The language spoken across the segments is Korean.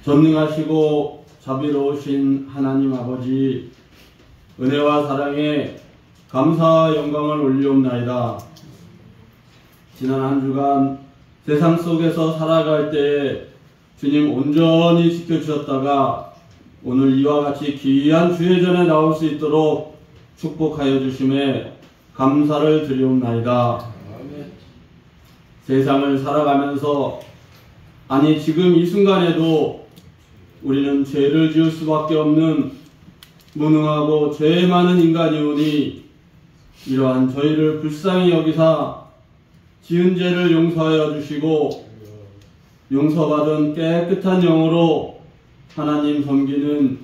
전능하시고 자비로우신 하나님 아버지, 은혜와 사랑에 감사와 영광을 올리옵나이다. 지난 한 주간 세상 속에서 살아갈 때에 주님 온전히 지켜주셨다가 오늘 이와 같이 귀한 주의 전에 나올 수 있도록 축복하여 주심에 감사를 드리옵나이다. 세상을 살아가면서, 아니 지금 이 순간에도 우리는 죄를 지을 수밖에 없는 무능하고 죄 많은 인간이오니, 이러한 저희를 불쌍히 여기사 지은 죄를 용서하여 주시고 용서받은 깨끗한 영으로 하나님 섬기는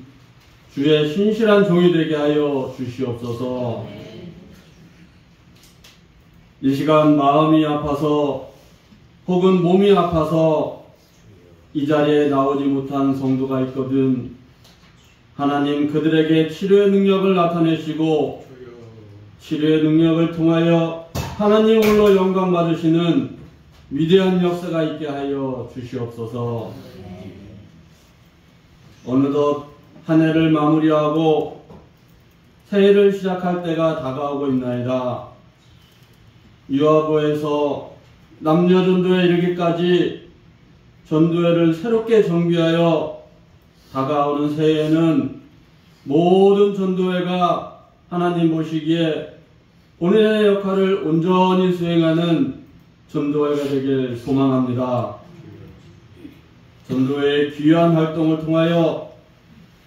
주의 신실한 종이 되게 하여 주시옵소서. 이 시간 마음이 아파서 혹은 몸이 아파서 이 자리에 나오지 못한 성도가 있거든 하나님 그들에게 치료의 능력을 나타내시고 치료의 능력을 통하여 하나님 홀로 영광 받으시는 위대한 역사가 있게 하여 주시옵소서. 어느덧 한 해를 마무리하고 새해를 시작할 때가 다가오고 있나이다. 유아부에서 남녀전도회 이르기까지 전도회를 새롭게 정비하여 다가오는 새해에는 모든 전도회가 하나님 보시기에 본인의 역할을 온전히 수행하는 전도회가 되길 소망합니다. 전도회의 귀한 활동을 통하여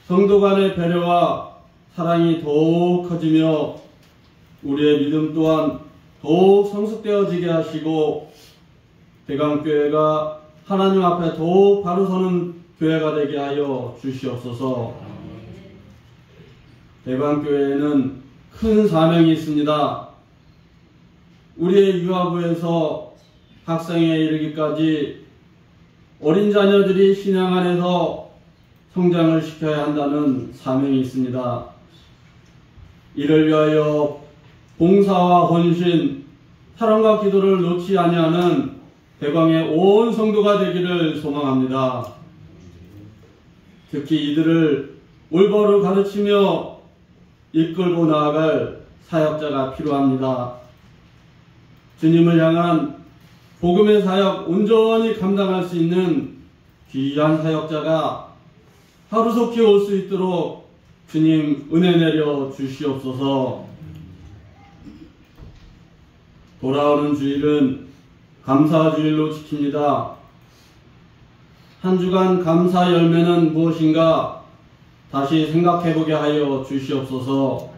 성도 간의 배려와 사랑이 더욱 커지며 우리의 믿음 또한 더욱 성숙되어지게 하시고 대강교회가 하나님 앞에 더욱 바로 서는 교회가 되게 하여 주시옵소서. 대강교회에는 큰 사명이 있습니다. 우리의 유아부에서 학생에 이르기까지 어린 자녀들이 신앙 안에서 성장을 시켜야 한다는 사명이 있습니다. 이를 위하여 봉사와 헌신, 사랑과 기도를 놓지 아니하는 대광의 온 성도가 되기를 소망합니다. 특히 이들을 올바로 가르치며 이끌고 나아갈 사역자가 필요합니다. 주님을 향한 복음의 사역 온전히 감당할 수 있는 귀한 사역자가 하루속히 올 수 있도록 주님 은혜 내려 주시옵소서. 돌아오는 주일은 감사주일로 지킵니다. 한 주간 감사 열매는 무엇인가 다시 생각해보게 하여 주시옵소서.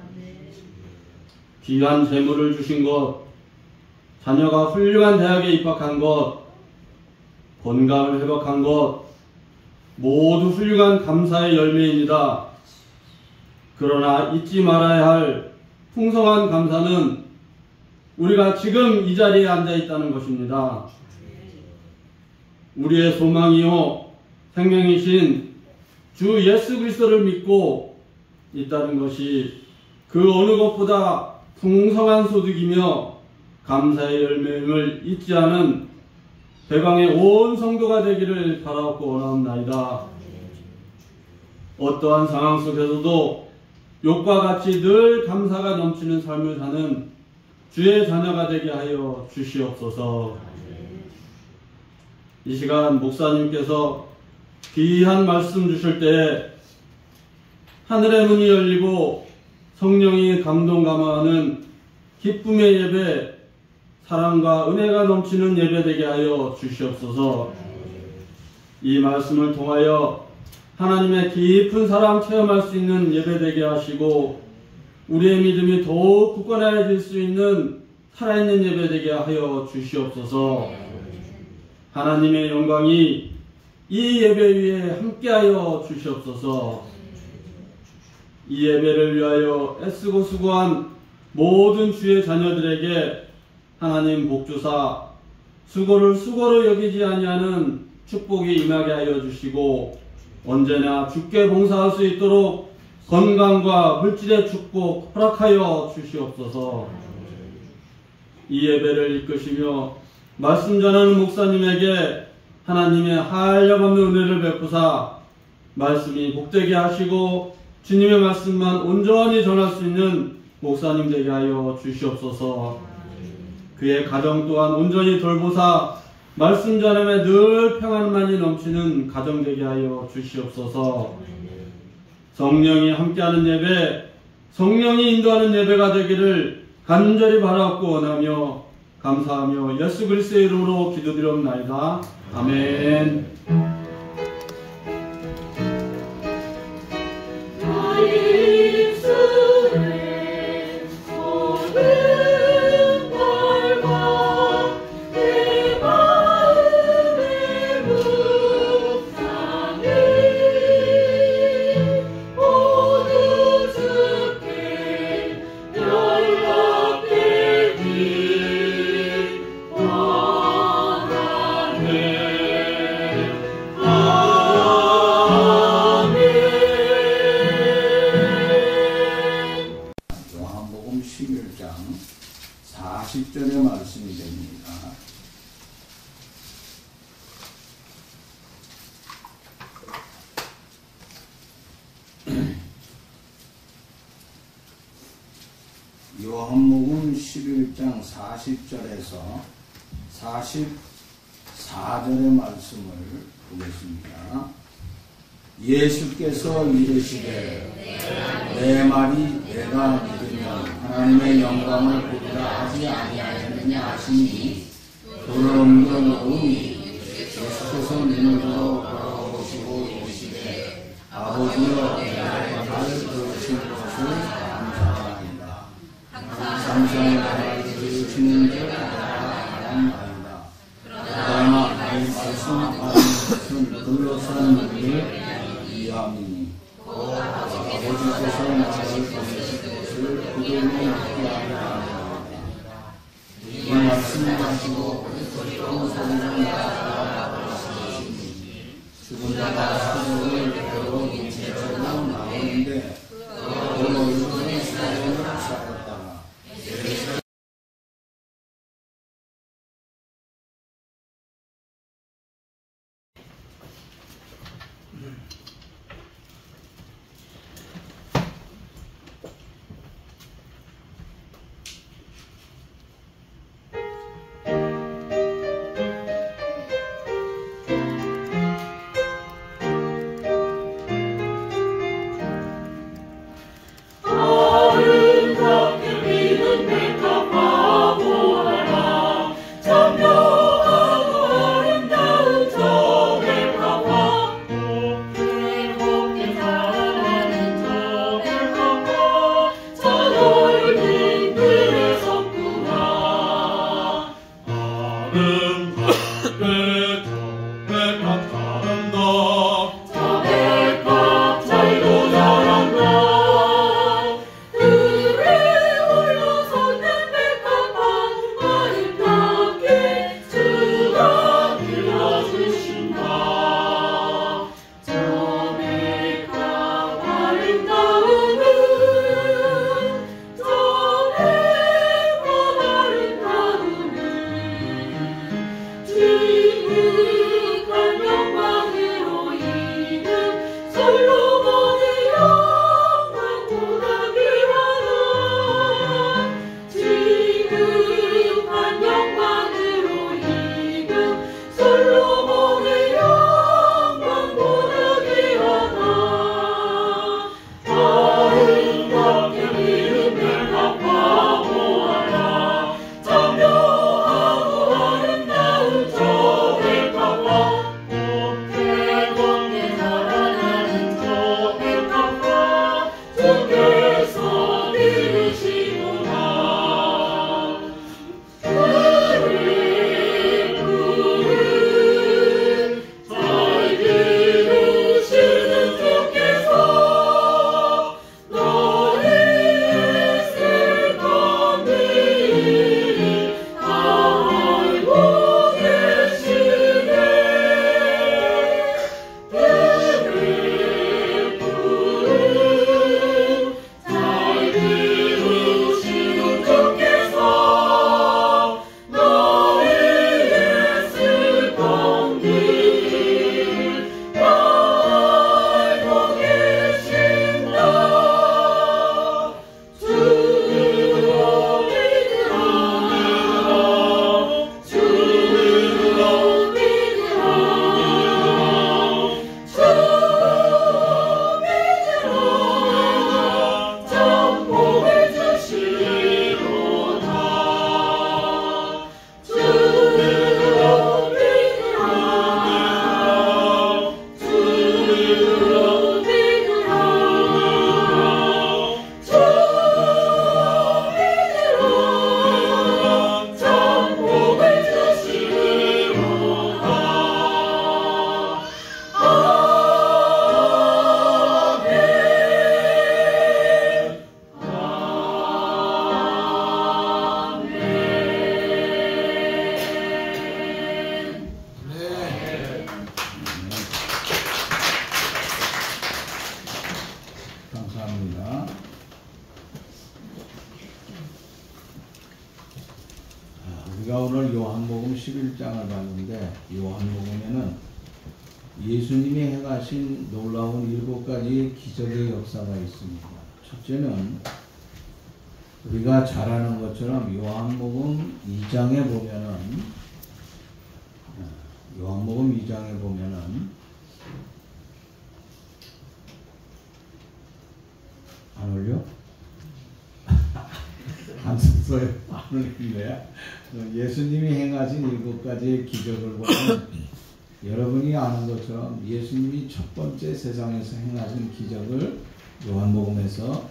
귀한 재물을 주신 것, 자녀가 훌륭한 대학에 입학한 것, 건강을 회복한 것, 모두 훌륭한 감사의 열매입니다. 그러나 잊지 말아야 할 풍성한 감사는 우리가 지금 이 자리에 앉아 있다는 것입니다. 우리의 소망이요 생명이신 주 예수 그리스도를 믿고 있다는 것이 그 어느 것보다 풍성한 소득이며 감사의 열매임을 잊지 않은 대광의 온 성도가 되기를 바라옵고 원하옵나이다. 어떠한 상황 속에서도 욕과 같이 늘 감사가 넘치는 삶을 사는 주의 자녀가 되게 하여 주시옵소서. 이 시간 목사님께서 귀한 말씀 주실 때에 하늘의 문이 열리고 성령이 감동 감화하는 기쁨의 예배, 사랑과 은혜가 넘치는 예배 되게 하여 주시옵소서. 이 말씀을 통하여 하나님의 깊은 사랑 체험할 수 있는 예배 되게 하시고 우리의 믿음이 더욱 굳건해질 수 있는 살아있는 예배 되게 하여 주시옵소서. 하나님의 영광이 이 예배 위에 함께하여 주시옵소서. 이 예배를 위하여 애쓰고 수고한 모든 주의 자녀들에게 하나님 복주사 수고를 수고로 여기지 아니하는 축복이 임하게 하여 주시고 언제나 주께 봉사할 수 있도록 건강과 물질의 축복 허락하여 주시옵소서. 이 예배를 이끄시며 말씀 전하는 목사님에게 하나님의 한량없는 은혜를 베푸사 말씀이 복되게 하시고 주님의 말씀만 온전히 전할 수 있는 목사님 되게 하여 주시옵소서. 그의 가정 또한 온전히 돌보사 말씀 전함에 늘 평안만이 넘치는 가정 되게 하여 주시옵소서. 성령이 함께하는 예배, 성령이 인도하는 예배가 되기를 간절히 바라옵고 원하며 감사하며 예수 그리스도의 이름으로 기도드리옵나이다. 아멘. 요한복음 11장 40절의 말씀이 됩니다. 요한복음 11장 40절에서 44절의 말씀을 보겠습니다. 예수께서 이르시되 내 말이 내가 믿으면 하나님의 영광을 보리라 하지 아니하였느냐 하시니 돌을 옮겨 놓으니 예수께서 눈을 들어 걸어보시고 이르시되 아버지여 내가 들으신 것을 감사하나이다. 항상 나를 들으시는 줄 알아나이다. 그러나 나의 말씀하는 것은 둘러싼 눈을 이해함이니 아버지께서 나를 보내신 것을 그들로 믿게 하리라. 이 말씀을 하시고 큰 소리로 나아가시니 죽은 자가 사도를 배로 인체로 나오는데 그 얼굴은 사도를 쌓였다. 주 오늘 요한복음 11장을 봤는데 요한복음에는 예수님이 행하신 놀라운 7가지 기적의 역사가 있습니다. 첫째는 우리가 잘 아는 것처럼 요한복음 2장에 보면은 안 올려? 안 썼어요. 안 올린 거야? 예수님이 행하신 7가지의 기적을 보면 여러분이 아는 것처럼 예수님이 첫 번째 세상에서 행하신 기적을 요한복음에서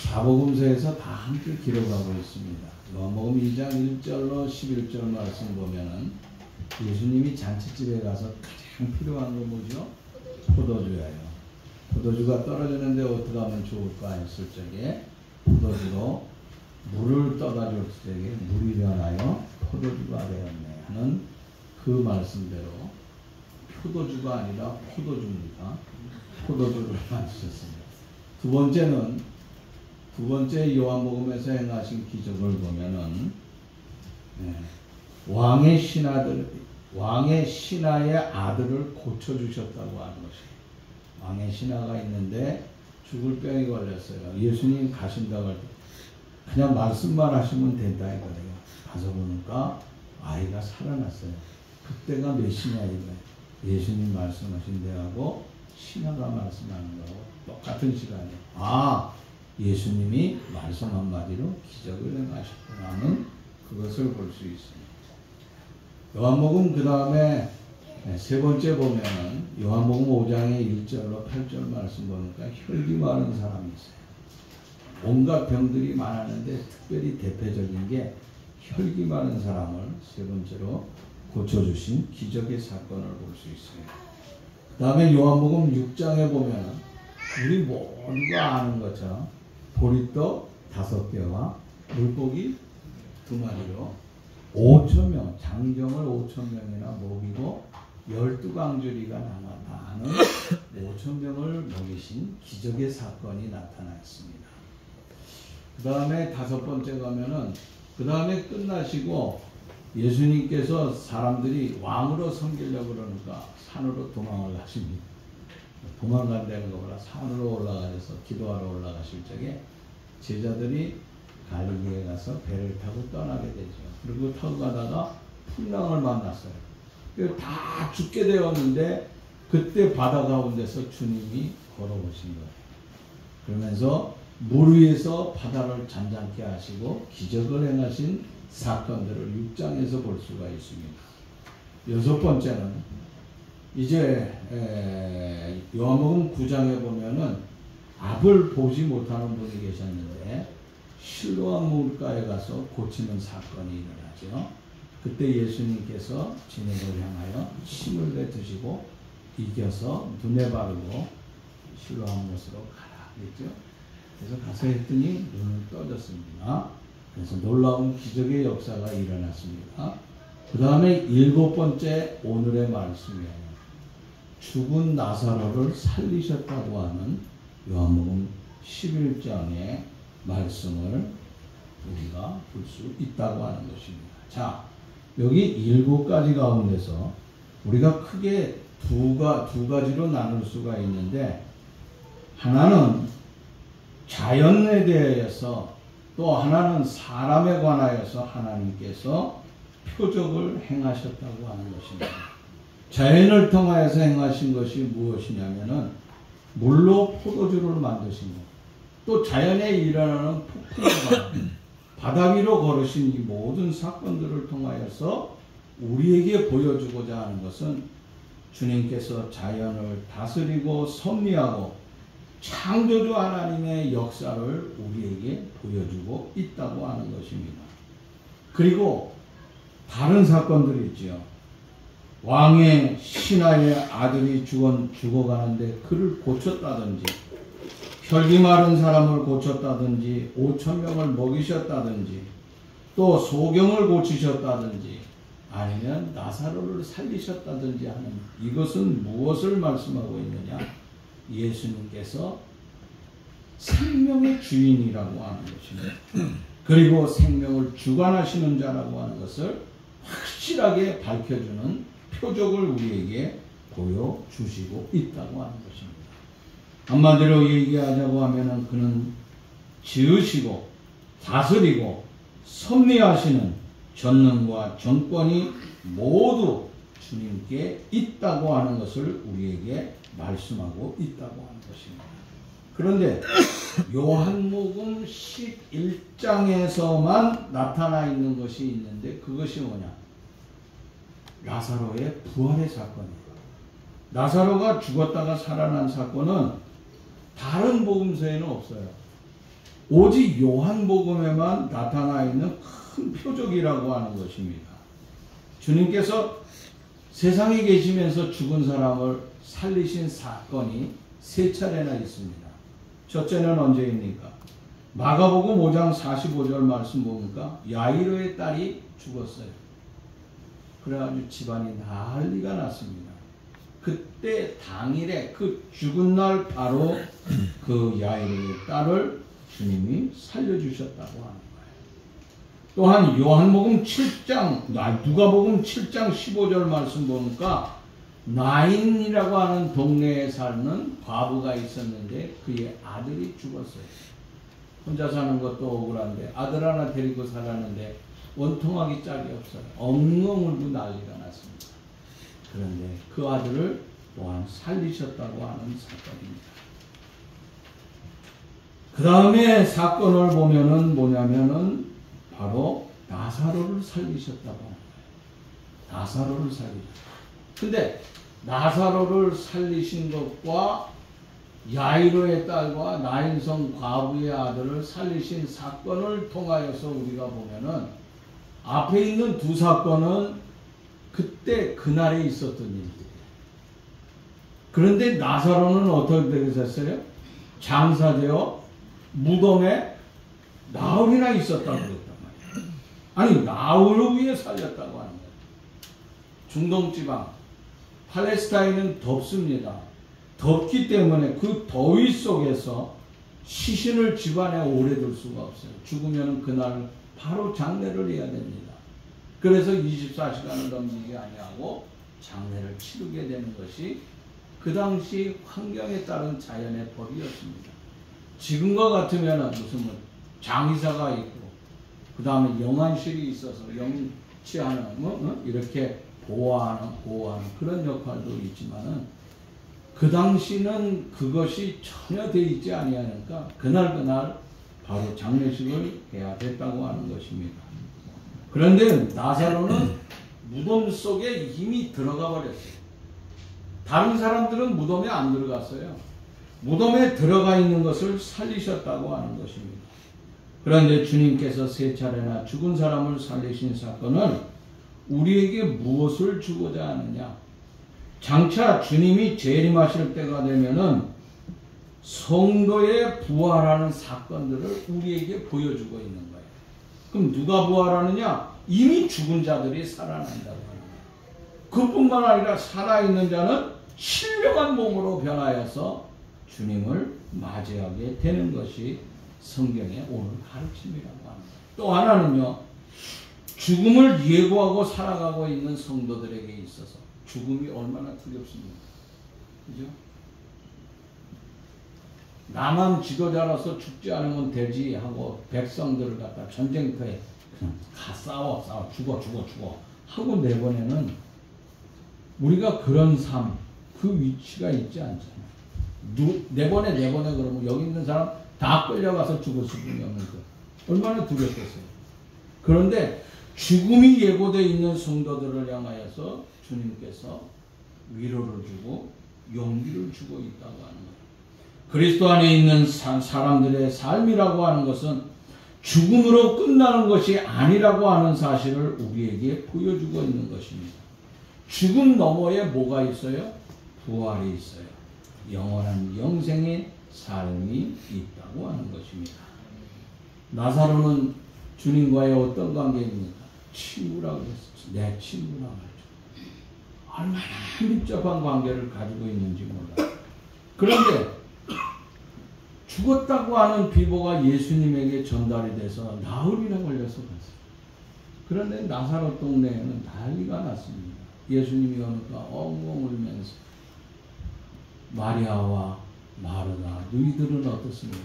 사복음서에서 다 함께 기록하고 있습니다. 요한복음 2장 1절로 11절 말씀 보면은 예수님이 잔치집에 가서 가장 필요한 건 뭐죠? 포도주예요. 포도주가 떨어지는데 어떻게 하면 좋을까 했을 적에 포도주로 물을 떠다 줄 적에 물이 변하여 포도주가 되었네 하는 그 말씀대로 포도주가 아니라 포도주입니다. 포도주를 만드셨습니다. 두 번째 요한복음에서 행하신 기적을 보면은 왕의 신하의 아들을 고쳐주셨다고 하는 것이에요. 왕의 신하가 있는데 죽을 병이 걸렸어요. 예수님 가신다고 할 때 그냥 말씀만 하시면 된다 이거예요. 가서 보니까 아이가 살아났어요. 그때가 몇 시냐 이거예요. 예수님 말씀하신 데하고 신하가 말씀하는 거하고 똑같은 시간이에요. 아, 예수님이 말씀 한마디로 기적을 행하셨구나는 그것을 볼 수 있습니다. 요한복음 그 다음에 세 번째 보면은 요한복음 5장의 1절로 8절 말씀 보니까 혈기 많은 사람이 있어요. 온갖 병들이 많았는데 특별히 대표적인 게 혈기 많은 사람을 세 번째로 고쳐주신 기적의 사건을 볼 수 있어요. 그 다음에 요한복음 6장에 보면은 우리 모두가 아는 것처럼 보리떡 5개와 물고기 2마리로 5,000명, 장정을 5,000명이나 먹이고 12강조리가 남았다 하는 5,000명을 먹이신 기적의 사건이 나타났습니다. 그 다음에 5번째 가면은 그 다음에 끝나시고 예수님께서 사람들이 왕으로 섬기려고 그러니까 산으로 도망을 가십니다. 도망간다는 것보다 산으로 올라가셔서 기도하러 올라가실 적에 제자들이 갈릴리에 가서 배를 타고 떠나게 되죠. 그리고 타고 가다가 풍랑을 만났어요. 다 죽게 되었는데 그때 바다 가운데서 주님이 걸어오신 거예요. 그러면서 물 위에서 바다를 잠잠케 하시고 기적을 행하신 사건들을 6장에서 볼 수가 있습니다. 6번째는 이제 요한복음 9장에 보면은 앞을 보지 못하는 분이 계셨는데 실로암 물가에 가서 고치는 사건이 일어나죠. 그때 예수님께서 진액을 향하여 침을 뱉으시고 이겨서 눈에 바르고 실로암 못으로 가라 그랬죠. 그래서 가서 했더니 눈을 떠졌습니다. 그래서 놀라운 기적의 역사가 일어났습니다. 그 다음에 7번째 오늘의 말씀이에요. 죽은 나사로를 살리셨다고 하는 요한복음 11장의 말씀을 우리가 볼 수 있다고 하는 것입니다. 자, 여기 7가지 가운데서 우리가 크게 두 가지로 나눌 수가 있는데 하나는 자연에 대해서 또 하나는 사람에 관하여서 하나님께서 표적을 행하셨다고 하는 것입니다. 자연을 통하여서 행하신 것이 무엇이냐면은 물로 포도주를 만드신 것, 또 자연에 일어나는 폭풍과 바다 위로 걸으신 이 모든 사건들을 통하여서 우리에게 보여주고자 하는 것은 주님께서 자연을 다스리고 섭리하고 창조주 하나님의 역사를 우리에게 보여주고 있다고 하는 것입니다. 그리고 다른 사건들이 있죠. 왕의 신하의 아들이 죽어가는데 그를 고쳤다든지, 혈기 마른 사람을 고쳤다든지, 5,000명을 먹이셨다든지, 또 소경을 고치셨다든지, 아니면 나사로를 살리셨다든지 하는 이것은 무엇을 말씀하고 있느냐? 예수님께서 생명의 주인이라고 하는 것입니다. 그리고 생명을 주관하시는 자라고 하는 것을 확실하게 밝혀주는 표적을 우리에게 보여주시고 있다고 하는 것입니다. 한마디로 얘기하자고 하면은 그는 지으시고 다스리고 섭리하시는 전능과 정권이 모두 주님께 있다고 하는 것을 우리에게 말씀하고 있다고 하는 것입니다. 그런데 요한복음 11장에서만 나타나 있는 것이 있는데 그것이 뭐냐? 라사로의 부활의 사건이에요. 라사로가 죽었다가 살아난 사건은 다른 복음서에는 없어요. 오직 요한복음에만 나타나 있는 큰 표적이라고 하는 것입니다. 주님께서 세상에 계시면서 죽은 사람을 살리신 사건이 3차례나 있습니다. 첫째는 언제입니까? 마가복음 5장 45절 말씀 보니까 야이로의 딸이 죽었어요. 그래가지고 집안이 난리가 났습니다. 그때 당일에 그 죽은 날 바로 그 야이로의 딸을 주님이 살려주셨다고 하는 거예요. 또한 요한복음 7장, 누가복음 7장 15절 말씀 보니까 나인이라고 하는 동네에 사는 과부가 있었는데 그의 아들이 죽었어요. 혼자 사는 것도 억울한데 아들 하나 데리고 살았는데 원통하기 짝이 없어요. 엉엉 울고 난리가 났습니다. 그런데 그 아들을 또한 살리셨다고 하는 사건입니다. 그 다음에 사건을 보면은 뭐냐면은 바로 나사로를 살리셨다고 합니다. 나사로를 살리셨다. 근데 나사로를 살리신 것과 야이로의 딸과 나인성 과부의 아들을 살리신 사건을 통하여서 우리가 보면은 앞에 있는 두 사건은 그때 그날에 있었던 일들이에요. 그런데 나사로는 어떻게 되셨어요? 장사되어 무덤에 나흘이나 있었다고 그랬단 말이에요. 아니 나흘을 위해 살렸다고 하는 거예요. 중동지방 팔레스타인은 덥습니다. 덥기 때문에 그 더위 속에서 시신을 집안에 오래 둘 수가 없어요. 죽으면 그날 바로 장례를 해야 됩니다. 그래서 24시간을 넘기게 아니하고 장례를 치르게 되는 것이 그 당시 환경에 따른 자연의 법이었습니다. 지금과 같으면 무슨 뭐 장의사가 있고 그 다음에 영안실이 있어서 영치하는 이렇게 보호하는 그런 역할도 있지만은 그 당시는 그것이 전혀 되어 있지 아니하니까 그날 바로 장례식을 해야 됐다고 하는 것입니다. 그런데 나사로는 무덤 속에 이미 들어가 버렸어요. 다른 사람들은 무덤에 안 들어갔어요. 무덤에 들어가 있는 것을 살리셨다고 하는 것입니다. 그런데 주님께서 3차례나 죽은 사람을 살리신 사건은 우리에게 무엇을 주고자 하느냐? 장차 주님이 재림하실 때가 되면은 성도의 부활하는 사건들을 우리에게 보여주고 있는 거예요. 그럼 누가 부활하느냐? 이미 죽은 자들이 살아난다고 하는 거예요. 그뿐만 아니라 살아있는 자는 신령한 몸으로 변하여서 주님을 맞이하게 되는 것이 성경의 오늘 가르침이라고 합니다. 또 하나는요, 죽음을 예고하고 살아가고 있는 성도들에게 있어서 죽음이 얼마나 두렵습니까? 그죠? 나만 지도자로서 죽지 않으면 되지 하고 백성들을 갖다 전쟁터에 가 싸워 죽어 하고 내보내는 우리가 그런 삶, 그 위치가 있지 않잖아요. 내보내 그러면 여기 있는 사람 다 끌려가서 죽을 수밖에 없는 거. 얼마나 두렵겠어요. 그런데 죽음이 예고되어 있는 성도들을 향하여서 주님께서 위로를 주고 용기를 주고 있다고 하는 거예요. 그리스도 안에 있는 사람들의 삶이라고 하는 것은 죽음으로 끝나는 것이 아니라고 하는 사실을 우리에게 보여주고 있는 것입니다. 죽음 너머에 뭐가 있어요? 부활이 있어요. 영원한 영생의 삶이 있다고 하는 것입니다. 나사로는 주님과의 어떤 관계입니까? 친구라고 했었죠. 내 친구라고 하죠. 얼마나 밀접한 관계를 가지고 있는지 몰라요. 그런데 죽었다고 하는 비보가 예수님에게 전달이 돼서 나흘이나 걸려서 갔어요. 그런데 나사로 동네에는 난리가 났습니다. 예수님이 오니까 엉엉 울면서 마리아와 마르다 너희들은 어떻습니까?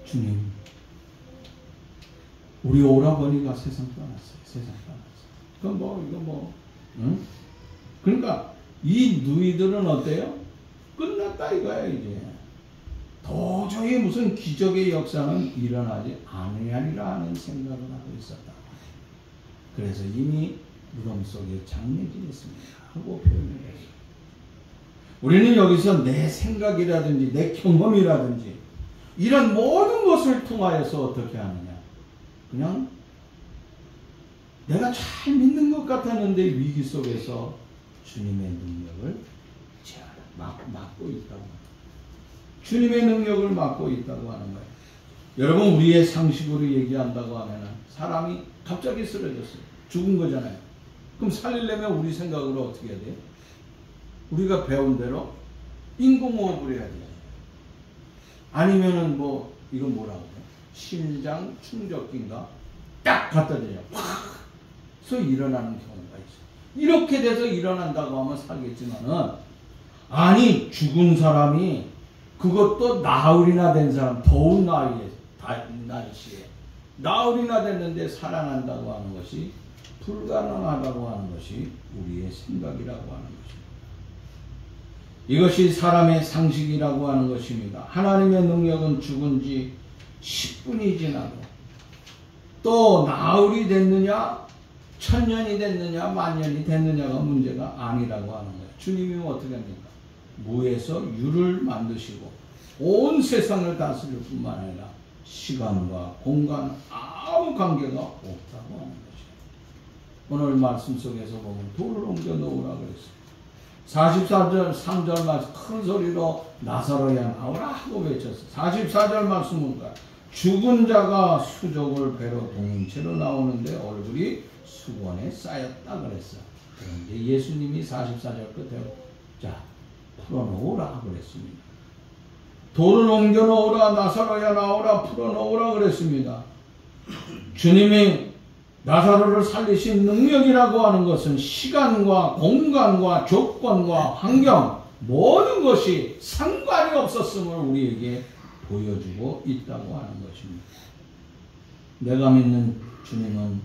주님, 우리 오라버니가 세상 떠났어요. 세상 떠났어요. 그럼 이거 응? 그러니까 이 너희들은 어때요? 끝났다 이거야 이제. 도저히 무슨 기적의 역사는 일어나지 아니하리라 하는 생각을 하고 있었다. 그래서 이미 무덤 속에 장례지냈습니다 하고 표현했어요. 우리는 여기서 내 생각이라든지 내 경험이라든지 이런 모든 것을 통하여서 어떻게 하느냐, 그냥 내가 잘 믿는 것 같았는데 위기 속에서 주님의 능력을 막고 있다고, 주님의 능력을 막고 있다고 하는 거예요. 여러분, 우리의 상식으로 얘기한다고 하면 사람이 갑자기 쓰러졌어요. 죽은 거잖아요. 그럼 살리려면 우리 생각으로 어떻게 해야 돼요? 우리가 배운 대로 인공호흡을 해야 돼요. 아니면은 이건 뭐라고 해요? 심장 충격기인가? 딱 갖다 대요. 확! 그래서 일어나는 경우가 있어요. 이렇게 돼서 일어난다고 하면 살겠지만은, 아니, 죽은 사람이 그것도 나흘이나 된 사람, 더운 날씨에 나흘이나 됐는데 살아난다고 하는 것이 불가능하다고 하는 것이 우리의 생각이라고 하는 것입니다. 이것이 사람의 상식이라고 하는 것입니다. 하나님의 능력은 죽은 지 10분이 지나도 또 나흘이 됐느냐 1000년이 됐느냐 만년이 됐느냐가 문제가 아니라고 하는 거예요. 주님이 어떻게 합니까? 무에서 유를 만드시고 온 세상을 다스릴 뿐만 아니라 시간과 공간 아무 관계가 없다고 하는 것이에요. 오늘 말씀 속에서 보면 돌을 옮겨 놓으라 그랬어요. 44절 3절 말씀 큰 소리로 나사로야 나오라 하고 외쳤어요. 44절 말씀은 죽은 자가 수족을 배로 동인채로 나오는데 얼굴이 수건에 쌓였다 그랬어요. 그런데 예수님이 44절 끝에 자 풀어놓으라 그랬습니다. 돌을 옮겨 놓으라, 나사로야 나오라, 풀어놓으라 그랬습니다. 주님이 나사로를 살리신 능력이라고 하는 것은 시간과 공간과 조건과 환경 모든 것이 상관이 없었음을 우리에게 보여주고 있다고 하는 것입니다. 내가 믿는 주님은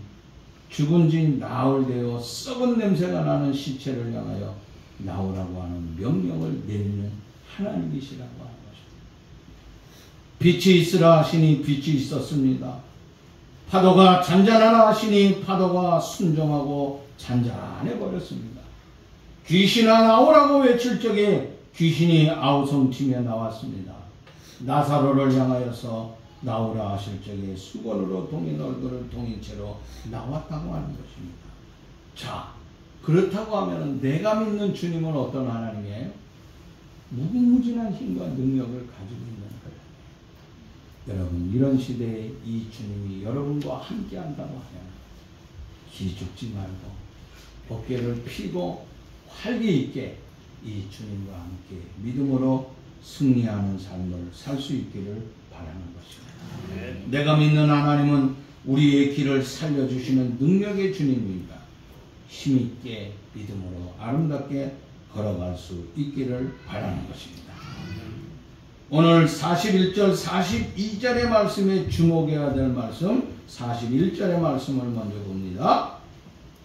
죽은 지 나흘 되어 썩은 냄새가 나는 시체를 향하여 나오라고 하는 명령을 내리는 하나님이시라고 하는 것입니다. 빛이 있으라 하시니 빛이 있었습니다. 파도가 잔잔하라 하시니 파도가 순종하고 잔잔해 버렸습니다. 귀신아 나오라고 외칠 적에 귀신이 아우성치며 나왔습니다. 나사로를 향하여서 나오라 하실 적에 수건으로 동인 얼굴을 동인 채로 나왔다고 하는 것입니다. 자, 그렇다고 하면 내가 믿는 주님은 어떤 하나님이에요? 무궁무진한 힘과 능력을 가지고 있는 거예요. 여러분, 이런 시대에 이 주님이 여러분과 함께 한다고 하면 기죽지 말고 어깨를 펴고 활기 있게 이 주님과 함께 믿음으로 승리하는 삶을 살 수 있기를 바라는 것입니다. 내가 믿는 하나님은 우리의 길을 살려주시는 능력의 주님입니다. 힘있게 믿음으로 아름답게 걸어갈 수 있기를 바라는 것입니다. 오늘 41절 42절의 말씀에 주목해야 될 말씀 41절의 말씀을 먼저 봅니다.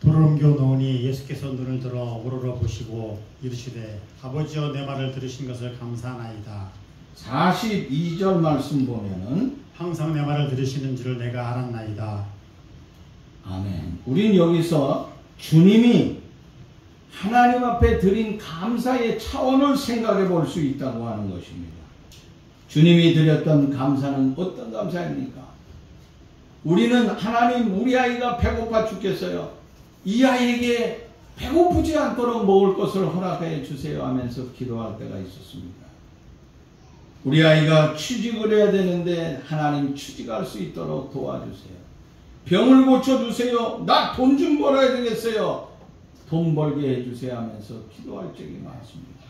돌을 옮겨 놓으니 예수께서 눈을 들어 우러러 보시고 이르시되 아버지여 내 말을 들으신 것을 감사하나이다. 42절 말씀 보면은 항상 내 말을 들으시는 줄을 내가 알았나이다. 아멘. 우린 여기서 주님이 하나님 앞에 드린 감사의 차원을 생각해 볼 수 있다고 하는 것입니다. 주님이 드렸던 감사는 어떤 감사입니까? 우리는 하나님 우리 아이가 배고파 죽겠어요. 이 아이에게 배고프지 않도록 먹을 것을 허락해 주세요 하면서 기도할 때가 있었습니다. 우리 아이가 취직을 해야 되는데 하나님 취직할 수 있도록 도와주세요. 병을 고쳐주세요. 나 돈 좀 벌어야 되겠어요. 돈 벌게 해주세요 하면서 기도할 적이 많습니다.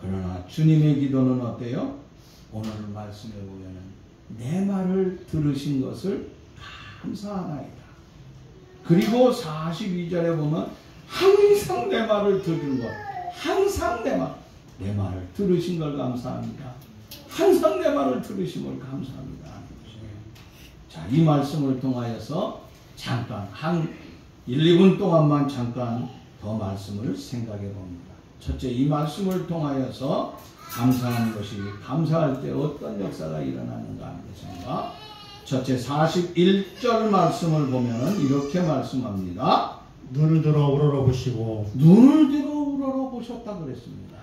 그러나 주님의 기도는 어때요? 오늘 말씀해 보면 내 말을 들으신 것을 감사하나이다. 그리고 42절에 보면 항상 내 말을 들은 것, 항상 내 말을 들으신 걸 감사합니다. 항상 내 말을 들으심을 감사합니다. 자, 이 말씀을 통하여서 잠깐 한 1, 2분 동안만 잠깐 더 말씀을 생각해 봅니다. 첫째, 이 말씀을 통하여서 감사하는 것이, 감사할 때 어떤 역사가 일어나는가 하는 것인가. 첫째, 41절 말씀을 보면 이렇게 말씀합니다. 눈을 들어 우러러보시고. 눈을 들어 우러러보셨다 그랬습니다.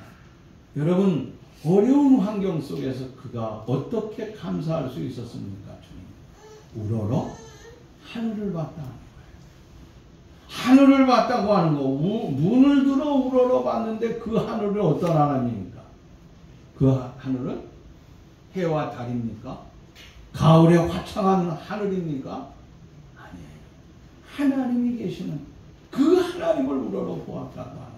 여러분, 어려운 환경 속에서 그가 어떻게 감사할 수 있었습니까? 주님, 우러러 하늘을 봤다 하는 거예요. 하늘을 봤다고 하는 거, 눈을 들어 우러러 봤는데 그 하늘은 어떤 하나님입니까? 그 하늘은 해와 달입니까? 가을에 화창한 하늘입니까? 아니에요. 하나님이 계시는 그 하나님을 우러러 보았다고 하는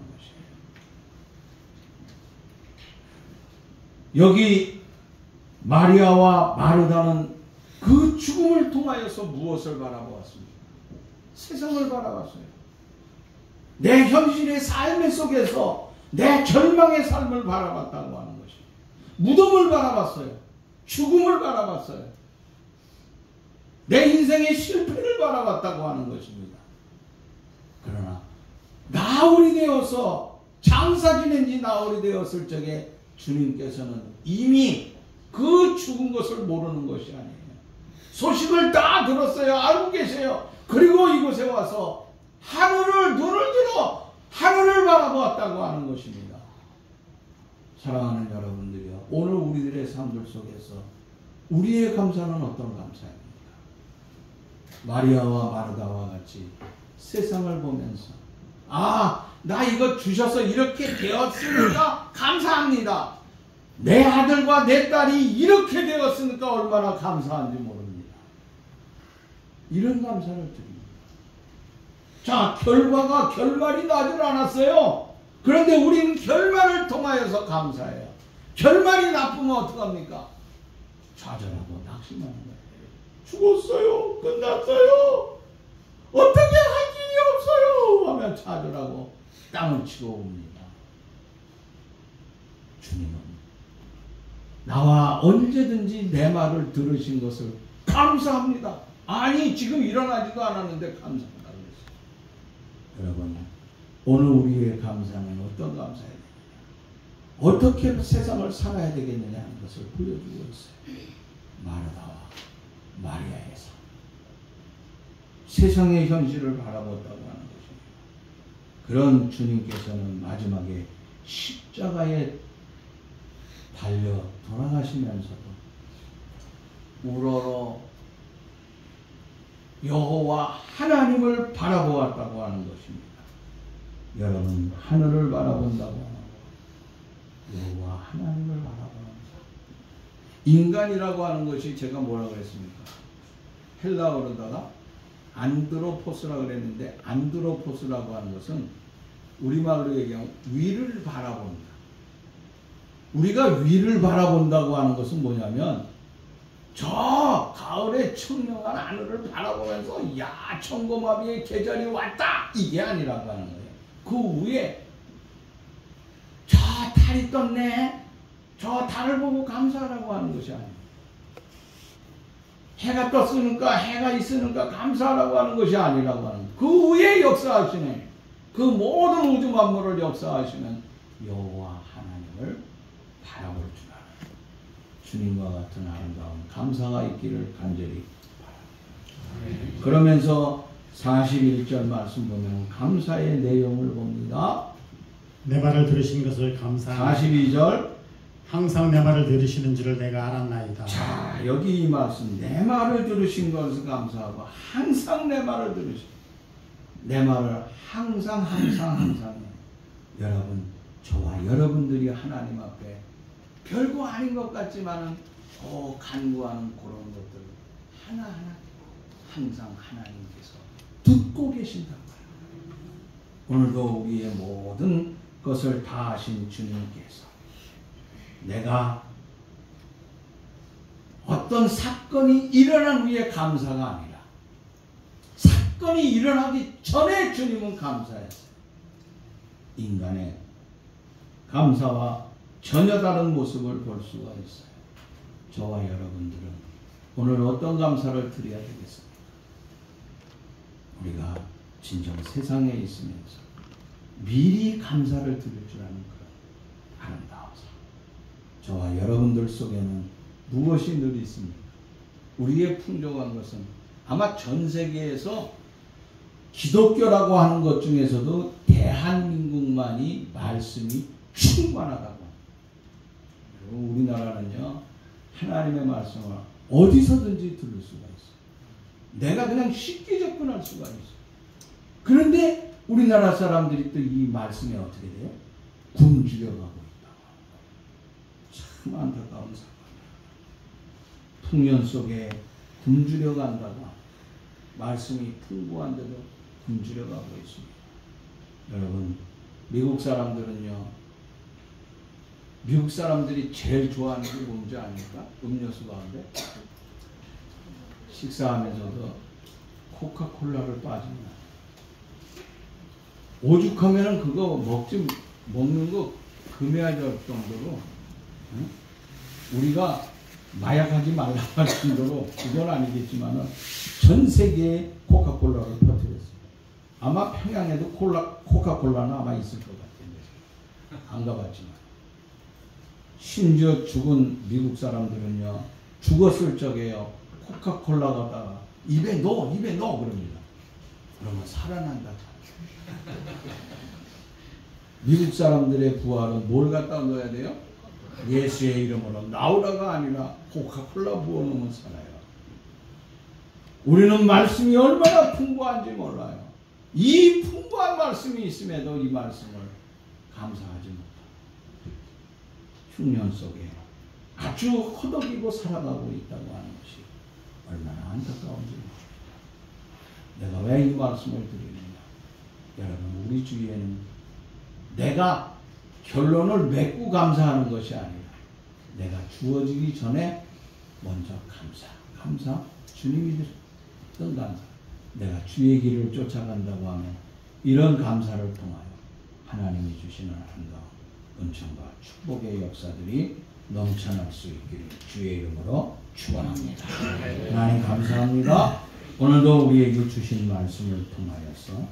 것이에요. 여기 마리아와 마르다는 그 죽음을 통하여서 무엇을 바라보았습니까? 세상을 바라봤어요. 내 현실의 삶의 속에서 내 절망의 삶을 바라봤다고 하는 것이에요. 무덤을 바라봤어요. 죽음을 바라봤어요. 내 인생의 실패를 바라봤다고 하는 것입니다. 그러나 나흘이 되어서 장사 지낸 지 나흘이 되었을 적에 주님께서는 이미 그 죽은 것을 모르는 것이 아니에요. 소식을 다 들었어요. 알고 계세요. 그리고 이곳에 와서 눈을 들어 하늘을 바라보았다고 하는 것입니다. 사랑하는 여러분들이요, 오늘 우리들의 삶들 속에서 우리의 감사는 어떤 감사입니까? 마리아와 마르다와 같이 세상을 보면서 나 이거 주셔서 이렇게 되었으니까 감사합니다. 내 아들과 내 딸이 이렇게 되었으니까 얼마나 감사한지 모릅니다. 이런 감사를 드립니다. 자, 결말이 나질 않았어요. 그런데 우리는 결말을 통하여서 감사해요. 결말이 나쁘면 어떡합니까? 좌절하고 낙심하는 거예요. 죽었어요. 끝났어요. 어떻게 할 길이 없어요. 하면 좌절하고 땅을 치고 옵니다. 주님은 나와 언제든지 내 말을 들으신 것을 감사합니다. 아니, 지금 일어나지도 않았는데 감사합니다. 여러분, 오늘 우리의 감사는 어떤 감사해야 되느냐, 어떻게 세상을 살아야 되겠느냐 하는 것을 보여주고 있어요. 마르다와 마리아의 삶, 세상의 현실을 바라봤다고 하는 것입니다. 그런 주님께서는 마지막에 십자가에 달려 돌아가시면서도 우러러 여호와 하나님을 바라보았다고 하는 것입니다. 여러분, 하늘을 바라본다고 하고 여호와 하나님을 바라보는 인간이라고 하는 것이, 제가 뭐라고 했습니까? 헬라어로다가 안드로포스라고 그랬는데, 안드로포스라고 하는 것은 우리말로 얘기하면 위를 바라본다. 우리가 위를 바라본다고 하는 것은 뭐냐면, 저 가을의 청명한 하늘을 바라보면서 야, 청고마비의 계절이 왔다, 이게 아니라고 하는 거예요. 그 위에 저 달이 떴네, 저 달을 보고 감사하라고 하는 것이 아니에요. 해가 떴으니까, 해가 있으니까 감사하라고 하는 것이 아니라고 하는 거예요. 그 위에 역사하시는, 그 모든 우주 만물을 역사하시는 여호와 하나님을 바라볼 줄 알아요. 주님과 같은 아름다운 감사가 있기를 간절히 바랍니다. 그러면서 41절 말씀 보면 감사의 내용을 봅니다. 내 말을 들으신 것을 감사합니다. 42절, 항상 내 말을 들으시는 줄을 내가 알았나이다. 자, 여기 이 말씀, 내 말을 들으신 것을 감사하고 항상 내 말을 내 말을 항상 여러분, 저와 여러분들이 하나님 앞에 별거 아닌 것 같지만은 간구하는 그런 것들 하나하나 항상 하나님께서 듣고 계신다고요. 오늘도 우리의 모든 것을 다 하신 주님께서 내가 어떤 사건이 일어난 후에 감사가 아니라 사건이 일어나기 전에 주님은 감사했어요. 인간의 감사와 전혀 다른 모습을 볼 수가 있어요. 저와 여러분들은 오늘 어떤 감사를 드려야 되겠습니까? 우리가 진정 세상에 있으면서 미리 감사를 드릴 줄 아는 그런 아름다운 삶. 저와 여러분들 속에는 무엇이 늘 있습니까? 우리의 풍족한 것은 아마 전 세계에서 기독교라고 하는 것 중에서도 대한민국만이 말씀이 충만하다고 합니다. 그리고 우리나라는요, 하나님의 말씀을 어디서든지 들을 수가 있어요. 내가 그냥 쉽게 접근할 수가 있어요. 그런데 우리나라 사람들이 또 이 말씀에 어떻게 돼요? 굶주려 가고 있다고 합니다. 참 안타까운 사건이에요. 풍년 속에 굶주려 간다고 말씀이 풍부한데도 굶주려 가고 있습니다. 여러분, 미국 사람들은요, 미국 사람들이 제일 좋아하는 게 뭔지 아닙니까? 음료수 가운데 식사하면서도 코카콜라를 빠집니다. 오죽하면은 그거 먹는 거 금해야 될 정도로, 응? 우리가 마약하지 말라고 할 정도로, 그건 아니겠지만은 전 세계에 코카콜라를 퍼뜨렸어요. 아마 평양에도 코카콜라는 아마 있을 것 같은데 안 가봤지만, 심지어 죽은 미국 사람들은요, 죽었을 적에요, 코카콜라 갖다가 입에 넣어 그럽니다. 그러면 살아난다. 미국 사람들의 부활은 뭘 갖다 넣어야 돼요? 예수의 이름으로 나오라가 아니라 코카콜라 부어놓으면 살아요. 우리는 말씀이 얼마나 풍부한지 몰라요. 이 풍부한 말씀이 있음에도 이 말씀을 감사하지 못합니다. 흉년 속에 아주 허덕이고 살아가고 있다고 하는 것이 얼마나 안타까운지 모릅니다. 내가 왜 이 말씀을 드리느냐? 여러분, 우리 주위에는 내가 결론을 맺고 감사하는 것이 아니라 내가 주어지기 전에 먼저 감사, 주님이 드렸던 감사, 내가 주의 길을 쫓아간다고 하면 이런 감사를 통하여 하나님이 주시는 아름다운 은총과 축복의 역사들이 넘쳐날 수 있기를 주의 이름으로 축원합니다. 하나님 감사합니다. 오늘도 우리에게 주신 말씀을 통하여서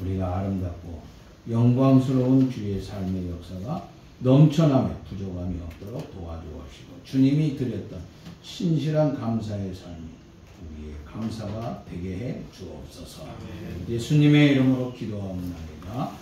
우리가 아름답고 영광스러운 주의 삶의 역사가 넘쳐나며 부족함이 없도록 도와주옵시고, 주님이 드렸던 신실한 감사의 삶이 우리의 감사가 되게 해 주옵소서. 예수님의 이름으로 기도하옵나이다.